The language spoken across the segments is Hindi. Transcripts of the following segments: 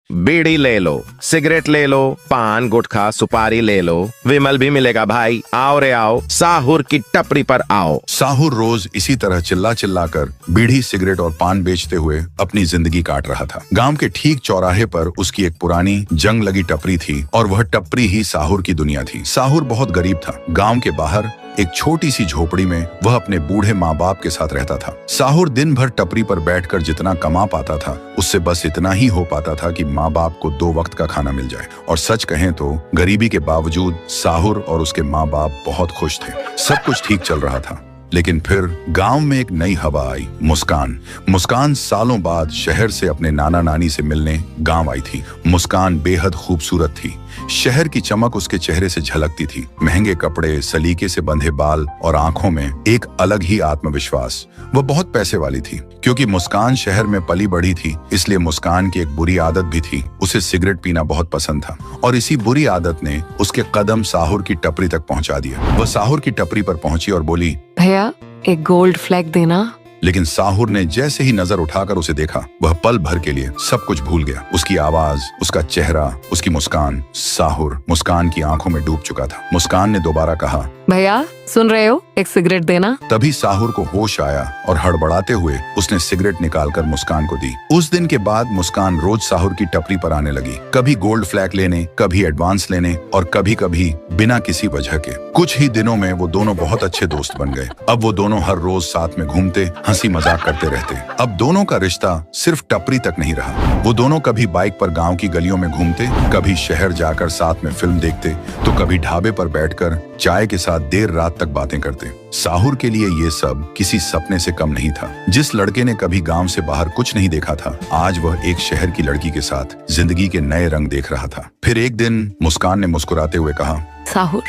बीड़ी ले लो, सिगरेट ले लो, पान गुटखा सुपारी ले लो, विमल भी मिलेगा भाई, आओ रे आओ, साहुर की टपरी पर आओ। साहुर रोज इसी तरह चिल्ला चिल्ला कर बीड़ी सिगरेट और पान बेचते हुए अपनी जिंदगी काट रहा था। गांव के ठीक चौराहे पर उसकी एक पुरानी जंग लगी टपरी थी और वह टपरी ही साहुर की दुनिया थी। साहुर बहुत गरीब था। गांव के बाहर एक छोटी सी झोपड़ी में वह अपने बूढ़े माँ बाप के साथ रहता था। साहुर दिन भर टपरी पर बैठकर जितना कमा पाता था उससे बस इतना ही हो पाता था कि माँ बाप को 2 वक्त का खाना मिल जाए। और सच कहें तो गरीबी के बावजूद साहुर और उसके माँ बाप बहुत खुश थे। सब कुछ ठीक चल रहा था। लेकिन फिर गांव में एक नई हवा आई। मुस्कान सालों बाद शहर से अपने नाना नानी से मिलने गांव आई थी। मुस्कान बेहद खूबसूरत थी। शहर की चमक उसके चेहरे से झलकती थी। महंगे कपड़े, सलीके से बंधे बाल और आंखों में एक अलग ही आत्मविश्वास। वह बहुत पैसे वाली थी। क्योंकि मुस्कान शहर में पली बढ़ी थी, इसलिए मुस्कान की एक बुरी आदत भी थी। उसे सिगरेट पीना बहुत पसंद था और इसी बुरी आदत ने उसके कदम साहुर की टपरी तक पहुंचा दिया। वह साहुर की टपरी पर पहुंची और बोली, भैया एक गोल्ड फ्लैग देना। लेकिन साहुर ने जैसे ही नजर उठाकर उसे देखा, वह पल भर के लिए सब कुछ भूल गया। उसकी आवाज, उसका चेहरा, उसकी मुस्कान। साहुर मुस्कान की आंखों में डूब चुका था। मुस्कान ने दोबारा कहा, भैया सुन रहे हो, एक सिगरेट देना। तभी साहुर को होश आया और हड़बड़ाते हुए उसने सिगरेट निकालकर मुस्कान को दी। उस दिन के बाद मुस्कान रोज साहुर की टपरी पर आने लगी। कभी गोल्ड फ्लैग लेने, कभी एडवांस लेने और कभी कभी बिना किसी वजह के। कुछ ही दिनों में वो दोनों बहुत अच्छे दोस्त बन गए। अब वो दोनों हर रोज साथ में घूमते, हंसी मजाक करते रहते। अब दोनों का रिश्ता सिर्फ टपरी तक नहीं रहा। वो दोनों कभी बाइक पर गांव की गलियों में घूमते, कभी शहर जाकर साथ में फिल्म देखते, तो कभी ढाबे पर बैठकर चाय के साथ देर रात तक बातें करते। साहुर के लिए ये सब किसी सपने से कम नहीं था। जिस लड़के ने कभी गांव से बाहर कुछ नहीं देखा था, आज वह एक शहर की लड़की के साथ जिंदगी के नए रंग देख रहा था। फिर एक दिन मुस्कान ने मुस्कुराते हुए कहा, साहुर,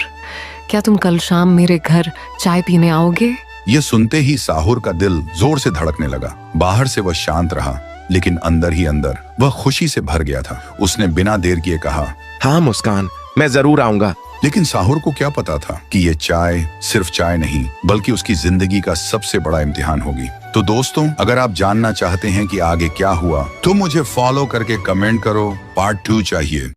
क्या तुम कल शाम मेरे घर चाय पीने आओगे? ये सुनते ही साहुर का दिल जोर से धड़कने लगा। बाहर से वह शांत रहा, लेकिन अंदर ही अंदर वह खुशी से भर गया था। उसने बिना देर किए कहा, हाँ मुस्कान, मैं जरूर आऊंगा। लेकिन साहुर को क्या पता था कि ये चाय सिर्फ चाय नहीं, बल्कि उसकी जिंदगी का सबसे बड़ा इम्तिहान होगी। तो दोस्तों, अगर आप जानना चाहते हैं कि आगे क्या हुआ, तो मुझे फॉलो करके कमेंट करो, पार्ट 2 चाहिए।